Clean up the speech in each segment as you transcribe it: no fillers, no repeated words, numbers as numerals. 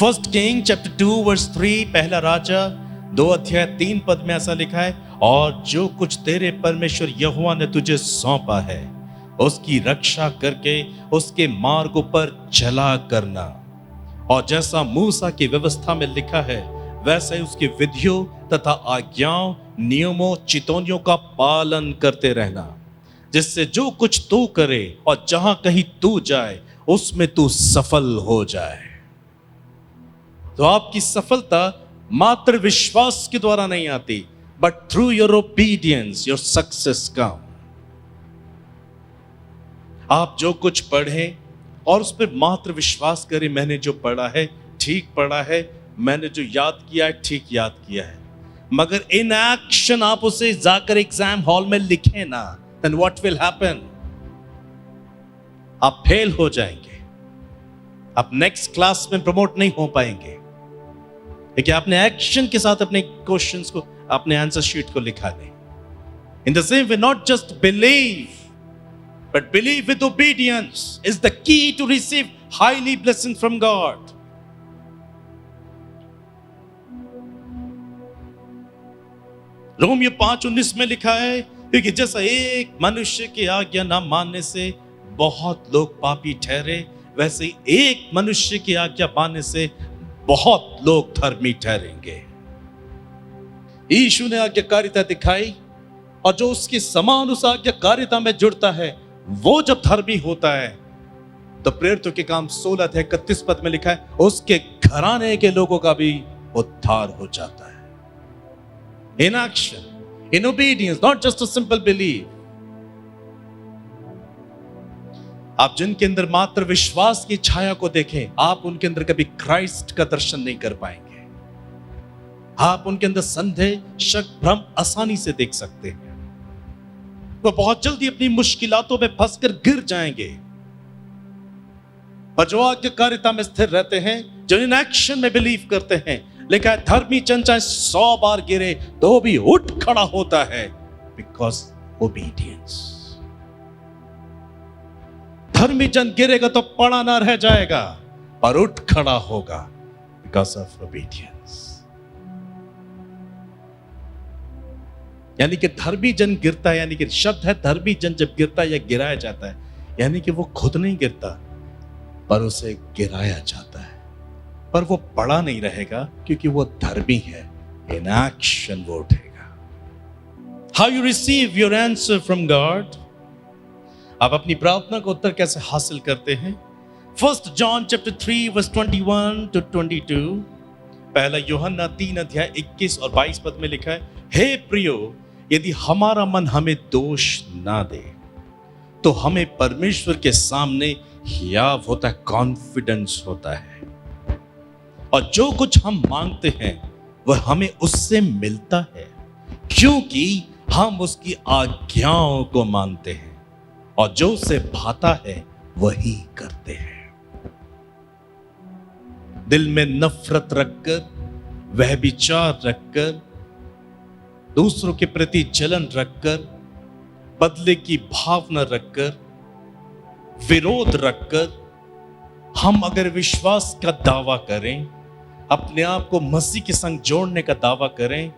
First king chapter 2 verse 3, पहला राजा 2 अध्याय 3 पद में ऐसा लिखा है, और जो कुछ तेरे परमेश्वर यहोवा ने तुझे सौंपा है उसकी रक्षा करके उसके मार्ग पर चला करना, और जैसा मूसा की व्यवस्था में लिखा है वैसे उसकी विधियों तथा आज्ञाओं, नियमों, चितौनियों का पालन करते रहना, जिससे जो कुछ तू करे और जहां कहीं तू जाए उसमें तू सफल हो जाए। तो आपकी सफलता मात्र विश्वास के द्वारा नहीं आती, but through your obedience your success come. आप जो कुछ पढ़े और उस पर मात्र विश्वास करें, मैंने जो पढ़ा है ठीक पढ़ा है, मैंने जो याद किया है ठीक याद किया है, मगर इन एक्शन आप उसे जाकर एग्जाम हॉल में लिखें ना, then what will happen? आप फेल हो जाएंगे, आप नेक्स्ट क्लास में प्रमोट नहीं हो पाएंगे, लेकिन आपने एक्शन के साथ अपने क्वेश्चंस को, अपने आंसर शीट को लिखा दे। In the same way, not just believe but believe with obedience is the key to receive highly blessings from God. Romeo 5:19 में लिखा है, क्योंकि जैसा एक मनुष्य की आज्ञा ना मानने से बहुत लोग पापी ठहरे, वैसे ही एक मनुष्य की आज्ञा मानने से बहुत लोग धर्मी ठहरेंगे। यीशु ने आज्ञाकारिता दिखाई, और जो उसके समान उस आज्ञाकारिता में जुड़ता है वो जब धर्मी होता है, तो प्रेरितों के काम 16 अध्याय 31 पद में लिखा है, उसके घराने के लोगों का भी उद्धार हो जाता है। In action, in obedience, not just a simple believe. आप जिनके अंदर मात्र विश्वास की छाया को देखें, आप उनके अंदर कभी क्राइस्ट का दर्शन नहीं कर पाएंगे। आप उनके अंदर संदेह, शक, भ्रम आसानी से देख सकते हैं। वो बहुत जल्दी अपनी मुश्किलातों में फंसकर गिर जाएंगे, पर जो आज्ञाकारिता में स्थिर रहते हैं, जो इन एक्शन में बिलीव करते हैं, लिखा है धर्मी जन चाहे 100 बार गिरे तो भी उठ खड़ा होता है, बिकॉज ओबीडियंस। धर्मी जन गिरेगा तो पड़ा ना रह जाएगा, पर उठ खड़ा होगा, बिकॉज ऑफ ओबीडियंस। यानी कि धर्मी जन गिरता है, यानी कि शब्द है धर्मी जन जब गिरता है या गिराया जाता है, यानी कि वो खुद नहीं गिरता पर उसे गिराया जाता है, पर वो पड़ा नहीं रहेगा क्योंकि वो धर्मी है। इन एक्शन वो उठेगा। How you receive your answer from God? आप अपनी प्रार्थना का उत्तर कैसे हासिल करते हैं? 1 जॉन चैप्टर 3 वर्स 21 to 22, पहला यूहन्ना 3 अध्याय 21 और 22 पद में लिखा है, हे प्रियो, यदि हमारा मन हमें दोष ना दे तो हमें परमेश्वर के सामने हियाव होता है, कॉन्फिडेंस होता है, और जो कुछ हम मांगते हैं वह हमें उससे मिलता है, क्योंकि हम उसकी आज्ञाओं को मानते हैं, और जो उसे भाता है वही करते हैं। दिल में नफरत रखकर, वह विचार रखकर, दूसरों के प्रति जलन रखकर, बदले की भावना रखकर, विरोध रखकर, हम अगर विश्वास का दावा करें, अपने आप को मसीह के संग जोड़ने का दावा करें,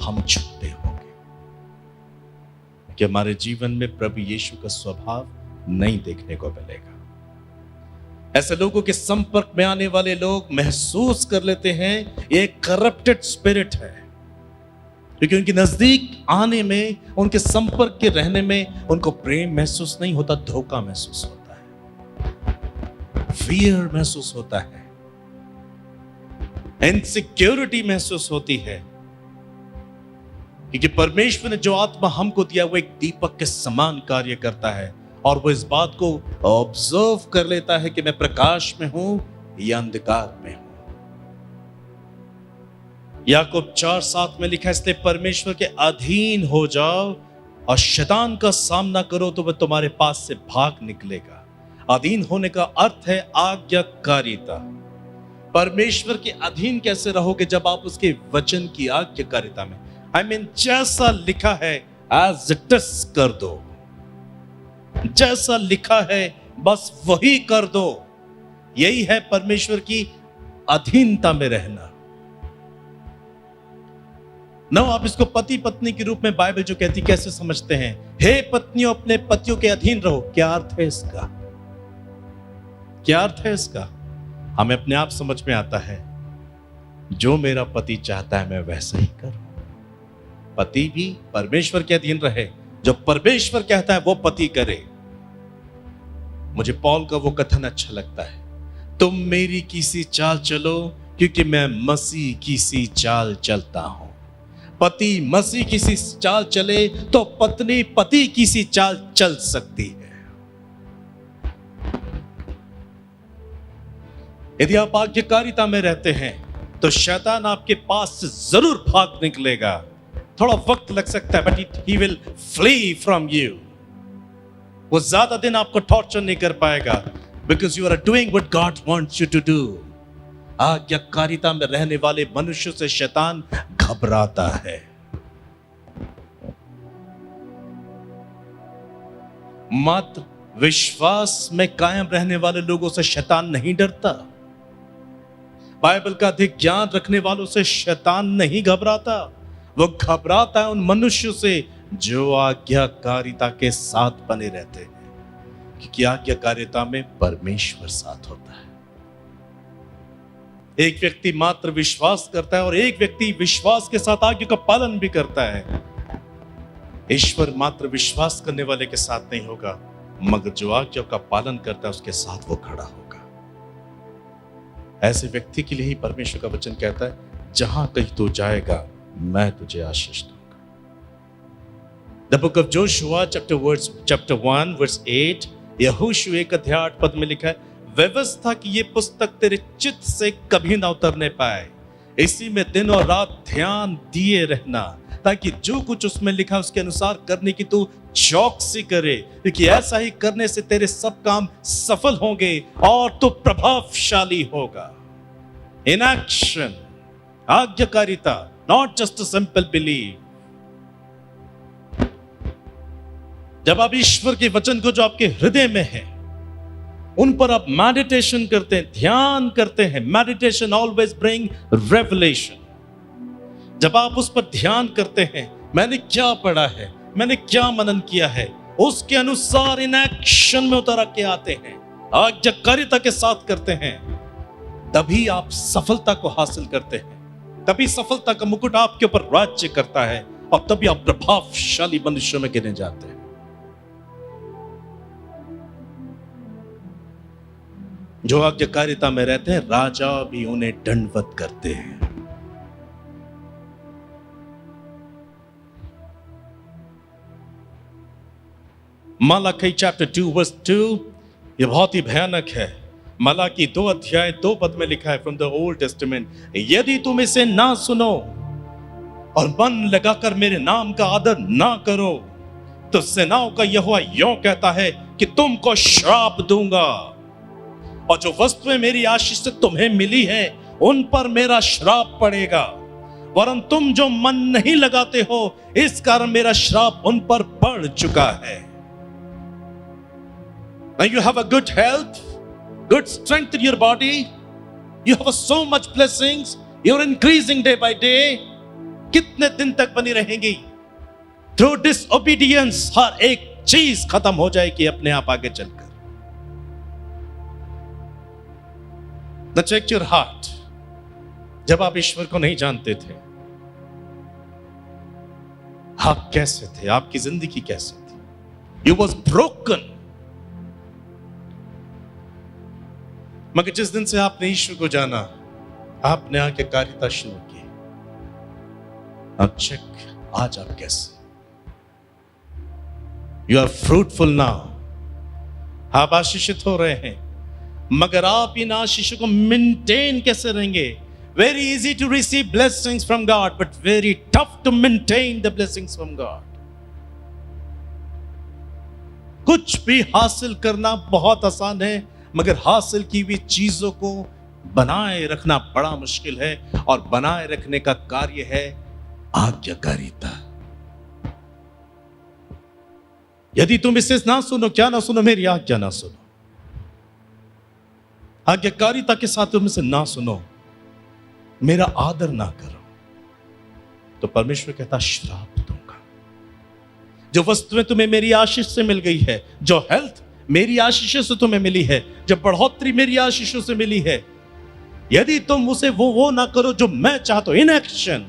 हम झूठे होंगे, कि हमारे जीवन में प्रभु यीशु का स्वभाव नहीं देखने को मिलेगा। ऐसे लोगों के संपर्क में आने वाले लोग महसूस कर लेते हैं ये करप्टेड स्पिरिट है, क्योंकि उनके नजदीक आने में, उनके संपर्क के रहने में उनको प्रेम महसूस नहीं होता, धोखा महसूस होता है, फियर महसूस होता है, इनसिक्योरिटी महसूस होती है, क्योंकि परमेश्वर ने जो आत्मा हमको दिया वो एक दीपक के समान कार्य करता है, और वो इस बात को ऑब्जर्व कर लेता है कि मैं प्रकाश में हूं या अंधकार में हूं। याकूब 4:7 में लिखा है, इसलिए परमेश्वर के अधीन हो जाओ और शैतान का सामना करो तो वह तुम्हारे पास से भाग निकलेगा। अधीन होने का अर्थ है आज्ञाकारिता। परमेश्वर के अधीन कैसे रहोगे? जब आप उसके वचन की आज्ञाकारिता में, जैसा लिखा है एज इट इज कर दो, जैसा लिखा है बस वही कर दो। यही है परमेश्वर की अधीनता में रहना। न आप इसको पति पत्नी के रूप में बाइबल जो कहती कैसे समझते हैं, हे पत्नियों अपने पतियों के अधीन रहो। क्या अर्थ है इसका? क्या अर्थ है इसका? हमें अपने आप समझ में आता है, जो मेरा पति चाहता है मैं वैसा ही करूं। पति भी परमेश्वर के अधीन रहे, जो परमेश्वर कहता है वो पति करे। मुझे पौल का वो कथन अच्छा लगता है, तुम मेरी किसी चाल चलो क्योंकि मैं मसीह की सी चाल चलता हूं। पति मसीह की सी चाल चले तो पत्नी पति की सी चाल चल सकती है। यदि आप आज्ञाकारिता में रहते हैं तो शैतान आपके पास से जरूर भाग निकलेगा। थोड़ा वक्त लग सकता है, but he will flee from you. वो ज्यादा दिन आपको टॉर्चर नहीं कर पाएगा, because you are doing what God wants you to do. आज्ञाकारिता में रहने वाले मनुष्य से शैतान घबराता है। मात्र विश्वास में कायम रहने वाले लोगों से शैतान नहीं डरता। बाइबल का अधिक ज्ञान रखने वालों से शैतान नहीं घबराता। वो घबराता है उन मनुष्यों से जो आज्ञाकारिता के साथ बने रहते हैं, क्योंकि आज्ञाकारिता में परमेश्वर साथ होता है। एक व्यक्ति मात्र विश्वास करता है और एक व्यक्ति विश्वास के साथ आज्ञा का पालन भी करता है। ईश्वर मात्र विश्वास करने वाले के साथ नहीं होगा, मगर जो आज्ञा का पालन करता है उसके साथ वो खड़ा होगा। ऐसे व्यक्ति के लिए ही परमेश्वर का वचन कहता है, जहां कहीं तू जाएगा मैं तुझे आशीष दूंगा। The book of Joshua chapter 1 verse 8, यहोशू 1:8 में लिखा है, व्यवस्था की ये पुस्तक तेरे चित्त से कभी ना उतरने पाए, इसी में दिन और रात ध्यान दिए रहना, ताकि जो कुछ उसमें लिखा उसके अनुसार करने की तू चौकसी करे, क्योंकि ऐसा ही करने से तेरे सब काम सफल होंगे और तू प्रभावशाली होगा। इन एक्शन, आज्ञाकारिता, not just a simple believe. जब आप ईश्वर के वचन को जो आपके हृदय में है उन पर आप मेडिटेशन करते हैं, ध्यान करते हैं। Meditation always bring revelation. जब आप उस पर ध्यान करते हैं, मैंने क्या पढ़ा है, मैंने क्या मनन किया है, उसके अनुसार इन एक्शन में उतर के आते हैं, आज्ञाकारिता के साथ करते हैं, तभी आप सफलता को हासिल करते हैं। तभी सफलता का मुकुट आपके ऊपर राज्य करता है और तभी आप प्रभावशाली मनुष्यों में गिने जाते हैं। जो आज्ञाकारिता में रहते हैं, राजा भी उन्हें दंडवत करते हैं। मलाकी चैप्टर 2 वर्स 2, यह बहुत ही भयानक है। मलाकी 2:2 में लिखा है फ्रॉम द ओल्ड टेस्टामेंट, यदि तुम इसे ना सुनो और मन लगाकर मेरे नाम का आदर ना करो तो सेनाओं का यहोवा यूं कहता है कि तुमको श्राप दूंगा, और जो वस्तुएं मेरी आशीष से तुम्हें मिली है उन पर मेरा श्राप पड़ेगा, वरन तुम जो मन नहीं लगाते हो इस कारण मेरा श्राप उन पर पड़ चुका है। Now you have a good health, good strength in your body, you have so much blessings, you're increasing day by day. कितने दिन तक बनी रहेंगी? Through disobedience हर एक चीज खत्म हो जाएगी अपने आप आगे चलकर। Now check your heart. जब आप ईश्वर को नहीं जानते थे, आप कैसे थे? आपकी जिंदगी कैसे थी? You was broken. मगर जिस दिन से आपने ईश्वर को जाना, आपने आज्ञाकारिता शुरू की। अब चेक आज आप कैसे? You are fruitful now. आप आशीषित हो रहे हैं, मगर आप इन आशीषों को मेंटेन कैसे रहेंगे? Very easy to receive blessings from God, but very tough to maintain the blessings from God. कुछ भी हासिल करना बहुत आसान है, मगर हासिल की हुई चीजों को बनाए रखना बड़ा मुश्किल है, और बनाए रखने का कार्य है आज्ञाकारिता। यदि तुम इसे ना सुनो, क्या ना सुनो, मेरी आज्ञा ना सुनो। आज्ञाकारिता के साथ तुम इसे ना सुनो, मेरा आदर ना करो, तो परमेश्वर कहता श्राप दूंगा। जो वस्तुएं तुम्हें मेरी आशीष से मिल गई है, जो हेल्थ मेरी आशीषों से तुम्हें मिली है, जो बढ़ोतरी मेरी आशीषों से मिली है, यदि तुम उसे वो ना करो जो मैं चाहता हूं, इन एक्शन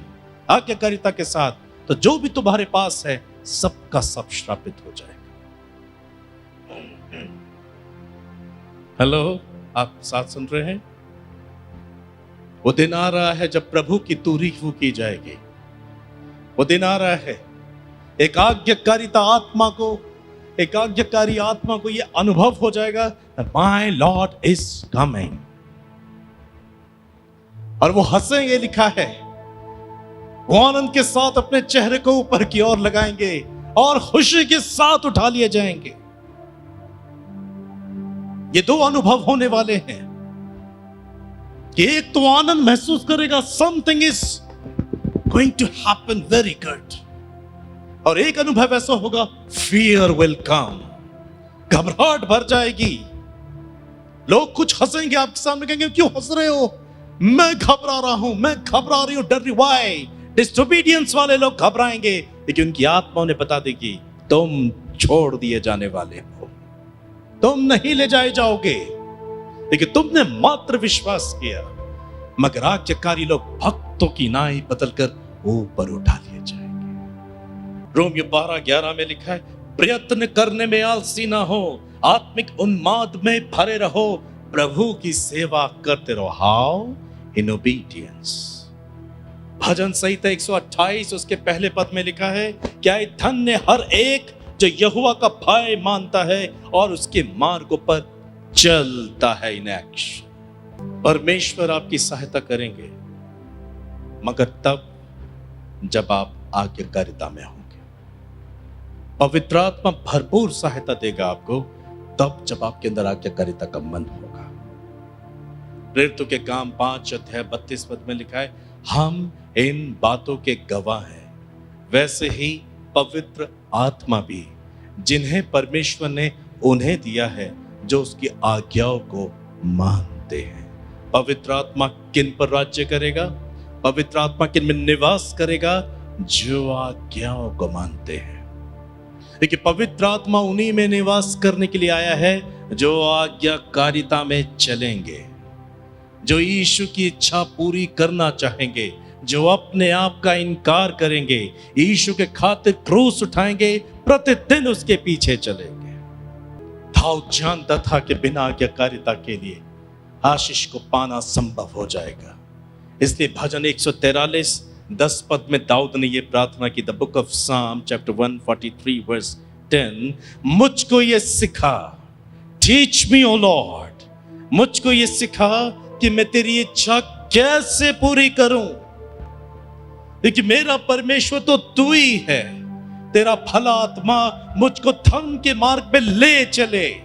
आज्ञाकारिता के साथ, तो जो भी तुम्हारे पास है सबका सब श्रापित हो जाएगा। हेलो, आप साथ सुन रहे हैं? वो दिन आ रहा है जब प्रभु की तारीफ की जाएगी। वो दिन आ रहा है, एक आज्ञाकारिता आत्मा को, एक आज्ञाकारी आत्मा को यह अनुभव हो जाएगा, माय लॉर्ड इज कमिंग। और वो हंसेंगे, लिखा है, वो आनंद के साथ अपने चेहरे को ऊपर की ओर लगाएंगे और खुशी के साथ उठा लिए जाएंगे। ये दो अनुभव होने वाले हैं कि एक तो आनंद महसूस करेगा, something is going to happen very good, और एक अनुभव ऐसा होगा, फियर विल कम, घबराहट भर जाएगी। लोग कुछ हंसेंगे आपके सामने, कहेंगे क्यों हंस रहे हो? मैं घबरा रहा हूं, मैं घबरा रही हूं, डर रही। वाई? डिसोबीडियंस वाले लोग घबराएंगे, लेकिन उनकी आत्मा उन्हें बता देगी तुम छोड़ दिए जाने वाले हो, तुम नहीं ले जाए जाओगे, लेकिन तुमने मात्र विश्वास किया। मगर आज्ञाकारी लोग भक्तों की नाई बदलकर ऊपर उठा लिए जाएंगे। रोमियो 12:11 में लिखा है, प्रयत्न करने में आलसी ना हो, आत्मिक उन्माद में भरे रहो, प्रभु की सेवा करते रहो। हाउ? In obedience. भजन संहिता 128 उसके पहले पद में लिखा है, क्या धन्य हर एक जो यहोवा का भय मानता है और उसके मार्गों पर चलता है। इन एक्शन परमेश्वर आपकी सहायता करेंगे, मगर तब जब आप आज्ञाकारिता में होंगे। पवित्र आत्मा भरपूर सहायता देगा आपको तब जब आपके अंदर आज्ञाकारिता का मन होगा। प्रेरितों के काम 5:32 पद में लिखा है, हम इन बातों के गवाह हैं, वैसे ही पवित्र आत्मा भी, जिन्हें परमेश्वर ने उन्हें दिया है जो उसकी आज्ञाओं को मानते हैं। पवित्र आत्मा किन पर राज्य करेगा? पवित्र आत्मा किन में निवास करेगा? जो आज्ञाओं को मानते हैं। देखिए, पवित्र आत्मा उन्हीं में निवास करने के लिए आया है जो आज्ञाकारिता में चलेंगे, जो यीशु की इच्छा पूरी करना चाहेंगे, जो अपने आप का इनकार करेंगे, यीशु के खातिर क्रूस उठाएंगे, प्रतिदिन उसके पीछे चलेंगे। दाऊद जानता था कि बिना आज्ञाकारिता के लिए आशीष को पाना संभव हो जाएगा। इसलिए भजन 143:10 पद में दाऊद ने यह प्रार्थना की, द बुक ऑफ साम चैप्टर 143:10, मुझको ये सिखा, टीच मी ओ लॉर्ड, मुझको ये सिखा कि मैं तेरी इच्छा कैसे पूरी करूं। देखिए, मेरा परमेश्वर तो तू ही है, तेरा भला आत्मा मुझको धर्म के मार्ग पे ले चले।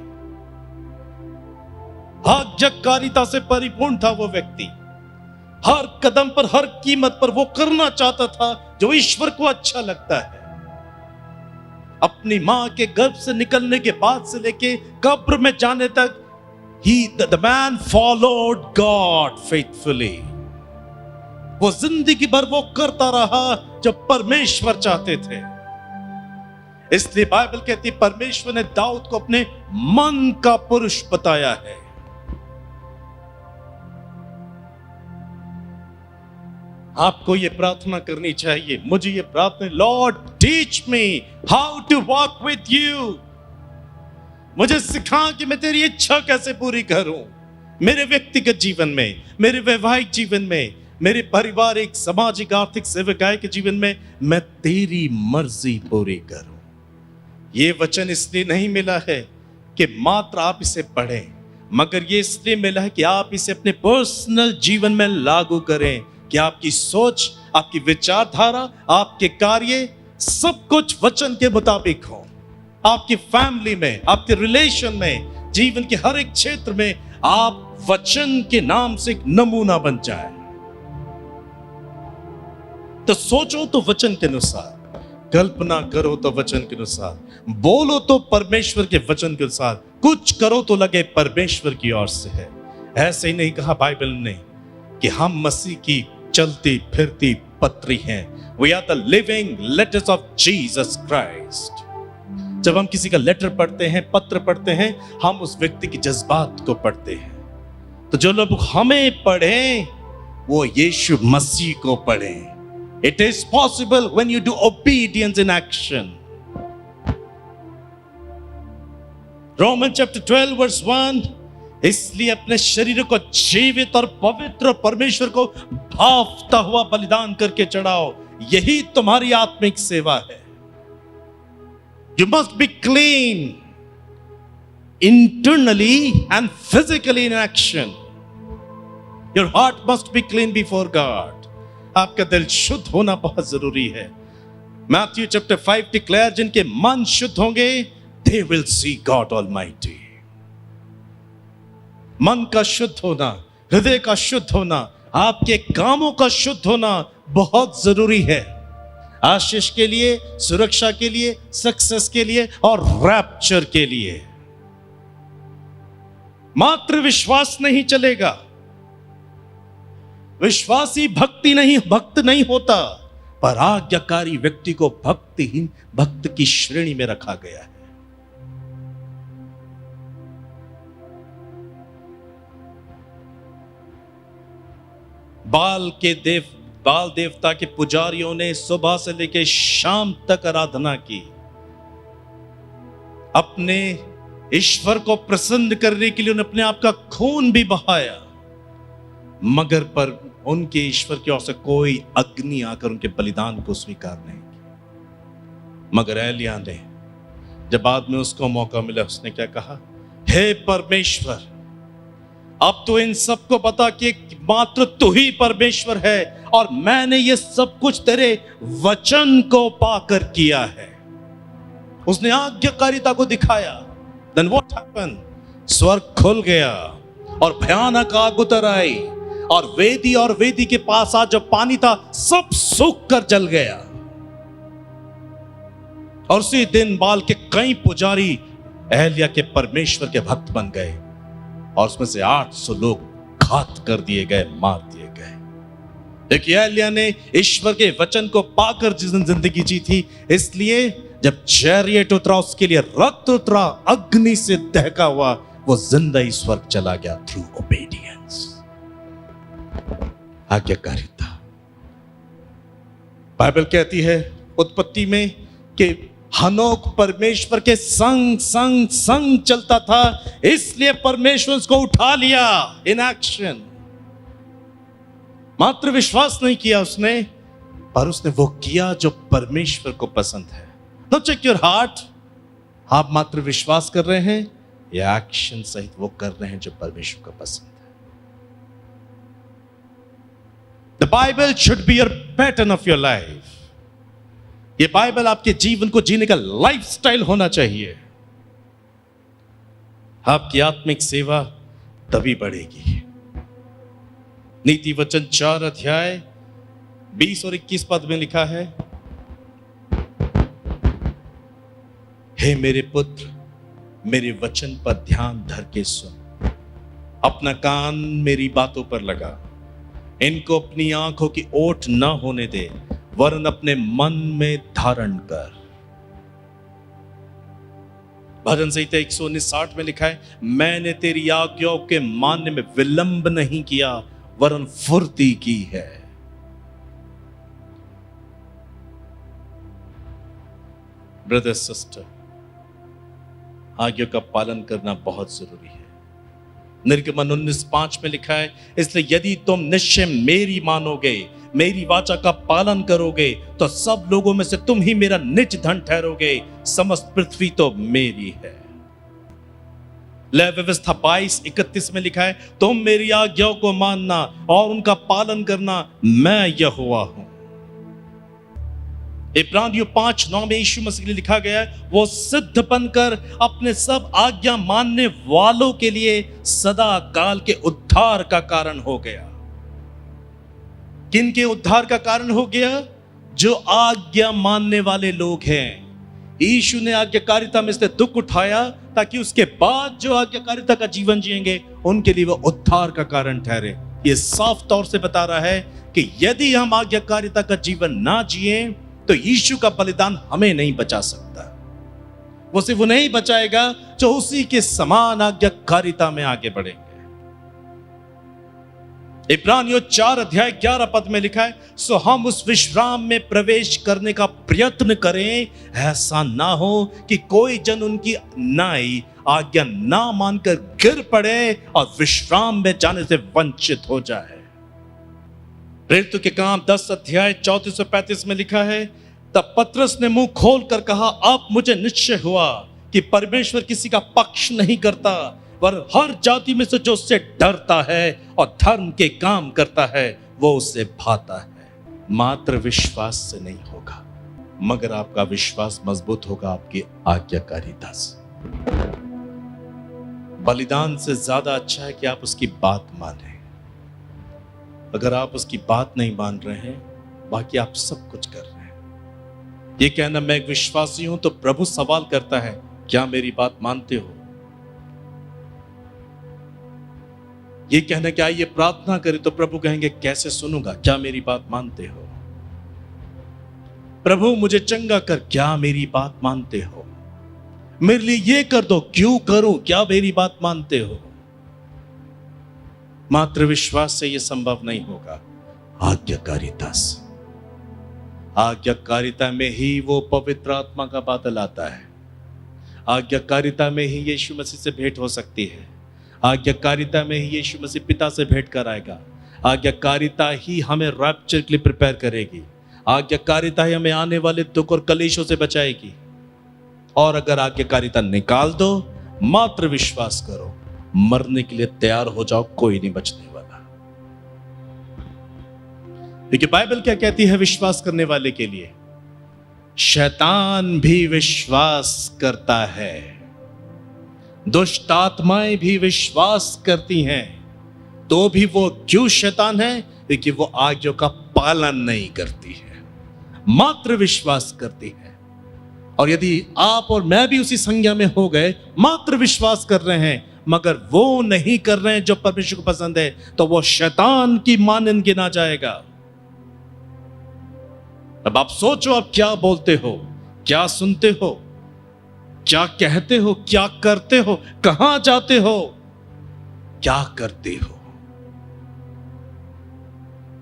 आज्ञाकारिता से परिपूर्ण था वो व्यक्ति, हर कदम पर, हर कीमत पर वो करना चाहता था जो ईश्वर को अच्छा लगता है। अपनी मां के गर्भ से निकलने के बाद से लेके कब्र में जाने तक the man followed God faithfully। वो जिंदगी भर वो करता रहा जो परमेश्वर चाहते थे। इसलिए बाइबल कहती है परमेश्वर ने दाऊद को अपने मन का पुरुष बताया है। आपको ये प्रार्थना करनी चाहिए, मुझे ये प्रार्थना, Lord teach me how to walk with you. मुझे सिखा कि मैं तेरी इच्छा कैसे पूरी करूं, मेरे व्यक्तिगत जीवन में, मेरे वैवाहिक जीवन में, मेरे पारिवारिक, सामाजिक, आर्थिक, सेवकाई के जीवन में मैं तेरी मर्जी पूरी करूं। ये वचन इसलिए नहीं मिला है कि मात्र आप इसे पढ़ें, मगर ये इसलिए मिला है कि आप इसे अपने पर्सनल जीवन में लागू करें, कि आपकी सोच, आपकी विचारधारा, आपके कार्य सब कुछ वचन के मुताबिक हो। आपकी फैमिली में, आपके रिलेशन में, जीवन के हर एक क्षेत्र में आप वचन के नाम से एक नमूना बन जाए। तो सोचो तो वचन के अनुसार, कल्पना करो तो वचन के अनुसार, बोलो तो परमेश्वर के वचन के अनुसार, कुछ करो तो लगे परमेश्वर की ओर से है। ऐसे ही नहीं कहा बाइबल ने कि हम मसीह की चलती फिरती पत्री हैं। We are the living letters of Jesus Christ. जब हम किसी का लेटर पढ़ते हैं, पत्र पढ़ते हैं, हम उस व्यक्ति की जज्बात को पढ़ते हैं। तो जो लोग हमें पढ़ें वो यीशु मसीह को पढ़ें। It is possible when you do obedience in action. Roman chapter 12 verse 1, इसलिए अपने शरीर को जीवित और पवित्र परमेश्वर को भावता हुआ बलिदान करके चढ़ाओ, यही तुम्हारी आत्मिक सेवा है। You must be clean internally and physically in action. Your heart must be clean before God. आपका दिल शुद्ध होना बहुत जरूरी है। Matthew chapter 5 declare, जिनके मन शुद्ध होंगे they will see God Almighty. मन का शुद्ध होना, हृदय का शुद्ध होना, आपके कामों का शुद्ध होना बहुत जरूरी है। आशीष के लिए, सुरक्षा के लिए, सक्सेस के लिए और रैप्चर के लिए। मात्र विश्वास नहीं चलेगा। विश्वासी भक्त नहीं होता, पर आज्ञाकारी व्यक्ति को भक्तिहीन भक्त की श्रेणी में रखा गया है। बाल देवता के पुजारियों ने सुबह से लेकर शाम तक आराधना की, अपने ईश्वर को प्रसन्न करने के लिए उन्होंने अपने आप का खून भी बहाया, मगर पर उनके ईश्वर की ओर से कोई अग्नि आकर उनके बलिदान को स्वीकार नहीं की। मगर एलिय्याह ने जब बाद में उसको मौका मिला, उसने क्या कहा? हे परमेश्वर, अब तो इन सबको बता कि मात्र तू ही परमेश्वर है और मैंने ये सब कुछ तेरे वचन को पाकर किया है। उसने आज्ञाकारिता को दिखाया। Then what happened? स्वर्ग खुल गया और भयानक आग उतर आई और वेदी के पास आज जो पानी था सब सूख कर जल गया। और उसी दिन बाल के कई पुजारी एलिय्याह के परमेश्वर के भक्त बन गए और उसमें से 800 लोग घात कर दिए गए, मार दिए गए। देखिए, एलिय्याह ने ईश्वर के वचन को पाकर जिंदगी जी थी, इसलिए जब चैरियट उतरा उसके लिए रक्त उतरा, अग्नि से दहका हुआ, वो जिंदा ही स्वर्ग चला गया थ्रू ओबीडियंस, आज्ञाकारिता। बाइबल कहती है उत्पत्ति में कि हनोक परमेश्वर के संग संग संग चलता था, इसलिए परमेश्वर उसको उठा लिया इन एक्शन। मात्र विश्वास नहीं किया उसने, पर उसने वो किया जो परमेश्वर को पसंद है। तो चेक योर हार्ट, आप मात्र विश्वास कर रहे हैं या एक्शन सहित वो कर रहे हैं जो परमेश्वर को पसंद है। The Bible should be your pattern of your life. ये बाइबल आपके जीवन को जीने का लाइफस्टाइल होना चाहिए। आपकी आत्मिक सेवा तभी बढ़ेगी। नीति वचन 4 अध्याय 20 और 21 पद में लिखा है, हे मेरे पुत्र, मेरे वचन पर ध्यान धर के सुन, अपना कान मेरी बातों पर लगा, इनको अपनी आंखों की ओट न होने दे, वरन अपने मन में धारण कर। भजन संहिता 119:60 में लिखा है, मैंने तेरी आज्ञाओं के मानने में विलंब नहीं किया, वरन फुर्ती की है। ब्रदर सिस्टर, आज्ञा का पालन करना बहुत जरूरी है। निर्गमन 19:5 में लिखा है, इसलिए यदि तुम निश्चय मेरी मानोगे, मेरी वाचा का पालन करोगे, तो सब लोगों में से तुम ही मेरा निज धन ठहरोगे, समस्त पृथ्वी तो मेरी है। लय व्यवस्था 22:31 में लिखा है, तुम मेरी आज्ञाओं को मानना और उनका पालन करना, मैं यहोवा हूं। इब्रानियों 5:9 में यीशु मसीह के लिए लिखा गया है, वो सिद्ध बनकर अपने सब आज्ञा मानने वालों के लिए सदा काल के उद्धार का कारण हो गया। किन के उद्धार का कारण हो गया? जो आज्ञा मानने वाले लोग हैं। यीशु ने आज्ञाकारिता में से दुख उठाया ताकि उसके बाद जो आज्ञाकारिता का जीवन जिएंगे उनके लिए वो उद्धार का कारण ठहरे। ये साफ तौर से बता रहा है कि यदि हम आज्ञाकारिता का जीवन ना जिए तो यीशु का बलिदान हमें नहीं बचा सकता। वो सिर्फ उन्हें ही बचाएगा जो उसी के समान आज्ञाकारिता में आगे बढ़ेंगे। इब्रानियों 4 अध्याय 11 पद में लिखा है, सो हम उस विश्राम में प्रवेश करने का प्रयत्न करें, ऐसा ना हो कि कोई जन उनकी नाई आज्ञा ना मानकर गिर पड़े और विश्राम में जाने से वंचित हो जाए। प्रेरितों के काम 10 अध्याय 34 और 35 में लिखा है, तब पतरस ने मुंह खोल कर कहा, अब मुझे निश्चय हुआ कि परमेश्वर किसी का पक्ष नहीं करता, पर हर जाति में से जो उससे डरता है और धर्म के काम करता है वो उससे भाता है। मात्र विश्वास से नहीं होगा, मगर आपका विश्वास मजबूत होगा आपकी आज्ञाकारिता से। बलिदान से ज्यादा अच्छा है कि आप उसकी बात माने। अगर आप उसकी बात नहीं मान रहे हैं, बाकी आप सब कुछ कर रहे हैं। ये कहना मैं एक विश्वासी हूं तो प्रभु सवाल करता है, क्या मेरी बात मानते हो? ये कहना कि आइए प्रार्थना करें तो प्रभु कहेंगे कैसे सुनूंगा, क्या मेरी बात मानते हो? प्रभु मुझे चंगा कर, क्या मेरी बात मानते हो? मेरे लिए ये कर दो, क्यों करूं, क्या मेरी बात मानते हो? मात्र विश्वास से यह संभव नहीं होगा, आज्ञाकारिता से। आज्ञाकारिता में ही वो पवित्र आत्मा का बादल आता है। आज्ञाकारिता में ही यीशु मसीह से भेंट हो सकती है। आज्ञाकारिता में ही यीशु मसीह पिता से भेंट कराएगा। आज्ञाकारिता ही हमें रैप्चर के लिए प्रिपेयर करेगी। आज्ञाकारिता ही हमें आने वाले दुख और कलेशों से बचाएगी। और अगर आज्ञाकारिता निकाल दो, मात्र विश्वास करो, मरने के लिए तैयार हो जाओ, कोई नहीं बचने वाला। देखिए बाइबल क्या कहती है विश्वास करने वाले के लिए? शैतान भी विश्वास करता है, दुष्ट आत्माएं भी विश्वास करती हैं, तो भी वो क्यों शैतान है? क्योंकि वो आज्ञा का पालन नहीं करती है, मात्र विश्वास करती है। और यदि आप और मैं भी उसी संज्ञा में हो गए, मात्र विश्वास कर रहे हैं मगर वो नहीं कर रहे हैं जो परमेश्वर को पसंद है, तो वो शैतान की मानन गिना जाएगा। अब आप सोचो, आप क्या बोलते हो, क्या सुनते हो, क्या कहते हो, क्या करते हो, कहां जाते हो, क्या करते हो?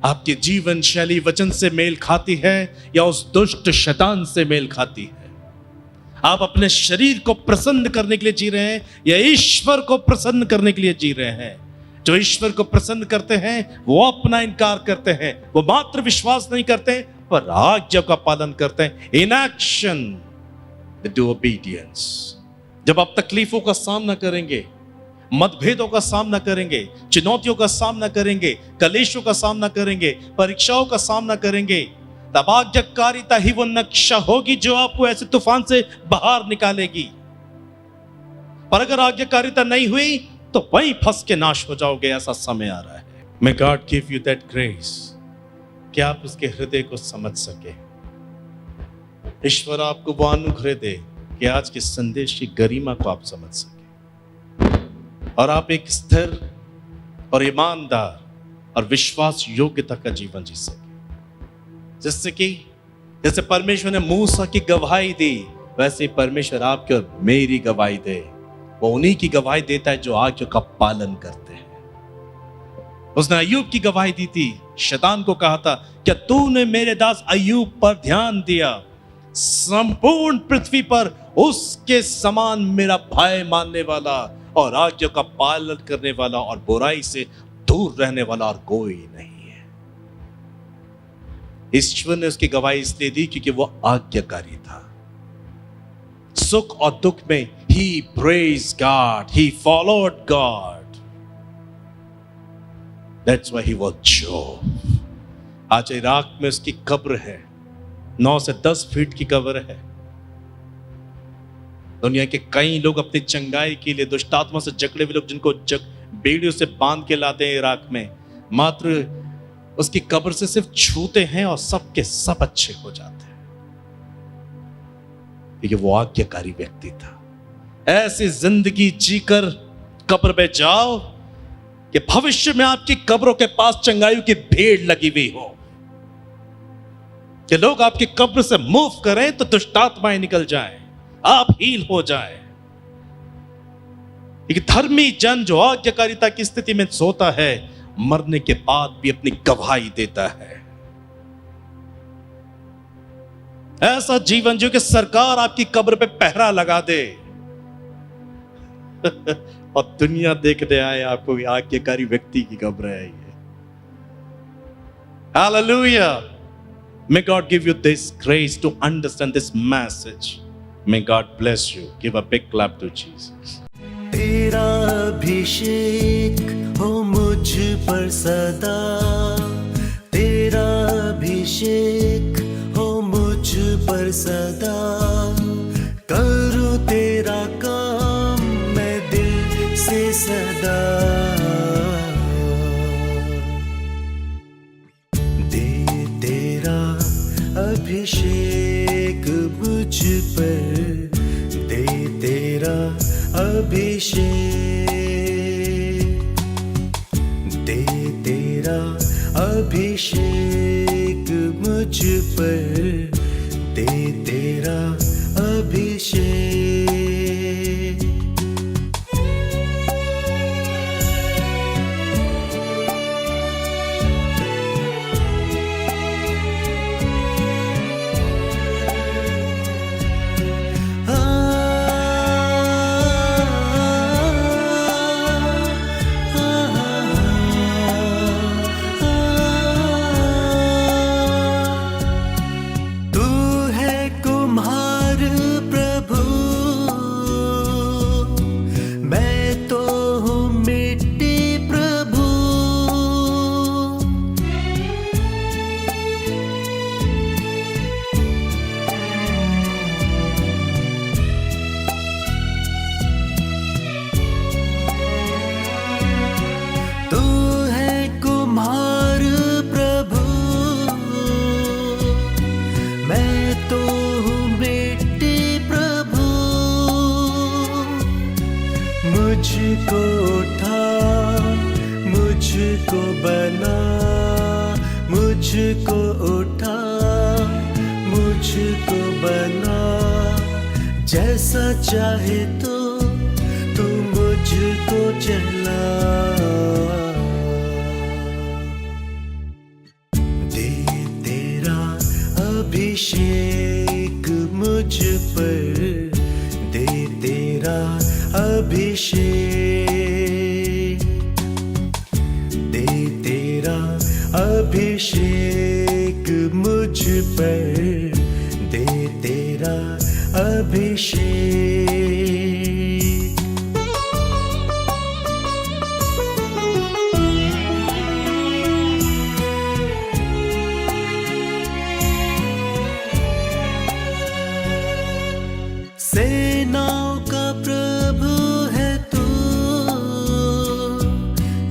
आपकी जीवन शैली वचन से मेल खाती है या उस दुष्ट शैतान से मेल खाती है? आप अपने शरीर को प्रसन्न करने के लिए जी रहे हैं या ईश्वर को प्रसन्न करने के लिए जी रहे हैं? जो ईश्वर को प्रसन्न करते हैं वो अपना इनकार करते हैं, वो मात्र विश्वास नहीं करते पर आज्ञा का पालन करते हैं। In action do obedience. जब आप तकलीफों का सामना करेंगे, मतभेदों का सामना करेंगे, चुनौतियों का सामना करेंगे, कलेशों का सामना करेंगे, परीक्षाओं का सामना करेंगे, तब आज्ञाकारिता ही वो नक्शा होगी जो आपको ऐसे तूफान से बाहर निकालेगी। पर अगर आज्ञाकारिता नहीं हुई तो वहीं फंस के नाश हो जाओगे। ऐसा समय आ रहा है। May God give you that grace कि आप उसके हृदय को समझ सके। ईश्वर आपको वो अनुग्रह दे कि आज के संदेश की गरिमा को आप समझ सके और आप एक स्थिर और ईमानदार और विश्वास योग्यता का जीवन जी सके। जिससे कि जैसे परमेश्वर ने मूसा की गवाही दी, वैसे परमेश्वर आपकी और मेरी गवाही दे। वो उन्हीं की गवाही देता है जो आज्ञा का पालन करते हैं। उसने अय्यूब की गवाही दी थी। शैतान को कहा था, क्या तूने मेरे दास अय्यूब पर ध्यान दिया? संपूर्ण पृथ्वी पर उसके समान मेरा भय मानने वाला और आज्ञा का पालन करने वाला और बुराई से दूर रहने वाला और कोई नहीं है। ईश्वर ने उसकी गवाही इसलिए दी क्योंकि वो आज्ञाकारी था। सुख और दुख में he praised God, he followed God. That's why he was Job. आज इराक में उसकी कब्र है, 9 से 10 फीट की कब्र है। दुनिया के कई लोग अपनी चंगाई के लिए दुष्ट आत्मा से जकड़े हुए लोग, जिनको बेड़ियों से बांध के लाते हैं इराक में, मात्र उसकी कब्र से सिर्फ छूते हैं और सब के सब अच्छे हो जाते हैं। क्योंकि वो आज्ञाकारी व्यक्ति था। ऐसी जिंदगी जीकर कब्र में जाओ कि भविष्य में आपकी कब्रों के पास चंगाई की भीड़ लगी हुई हो, कि लोग आपकी कब्र से मूव करें तो दुष्ट आत्माएं निकल जाएं, आप हील हो जाएं। एक धर्मी जन जो आज्ञाकारिता की स्थिति में सोता है, मरने के बाद भी अपनी गवाही देता है। ऐसा जीवन जो कि सरकार आपकी कब्र पे पहरा लगा दे और दुनिया देखने आए आपको आज्ञाकारी व्यक्ति की कब्र है ये। Hallelujah! May God give you this grace to understand this message. May God bless you. Give a big clap to Jesus. तेरा अभिषेक हो मुझ पर सदा, तेरा अभिषेक हो मुझ पर सदा, करूं तेरा काम मैं दिल से सदा। दे तेरा अभिषेक मुझ पर, दे तेरा अभिषेक, दे तेरा अभिषेक मुझ पर, दे तेरा अभिषेक। मुझको उठा, मुझको बना, मुझको उठा, मुझको बना, जैसा चाहे तो तू मुझको चला। दे तेरा अभिषेक मुझ पर, दे तेरा अभिषेक, दे तेरा अभिषेक मुझ पर, दे तेरा अभिषेक। सेनाओं का प्रभु है तू,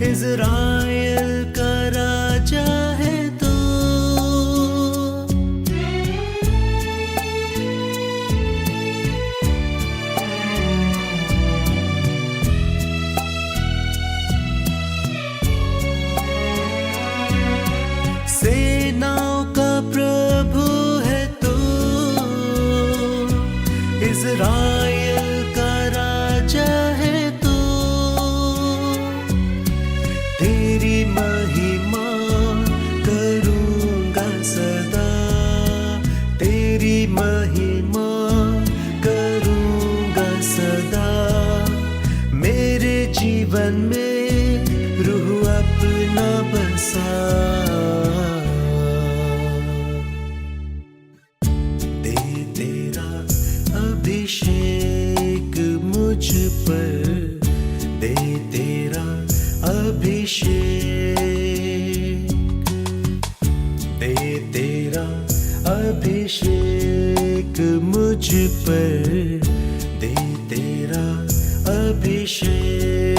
इज़राइल का राजा है तू। सेनाओं का प्रभु है तू, इज़राइल का राजा है तू। तेरी महिमा करूँगा सदा, तेरी महिमा करूँगा सदा। मेरे जीवन में रूह अपना बसा। दे तेरा अभिषेक मुझ पर, दे तेरा अभिषेक, दे तेरा अभिषेक मुझ पर, दे तेरा अभिषेक।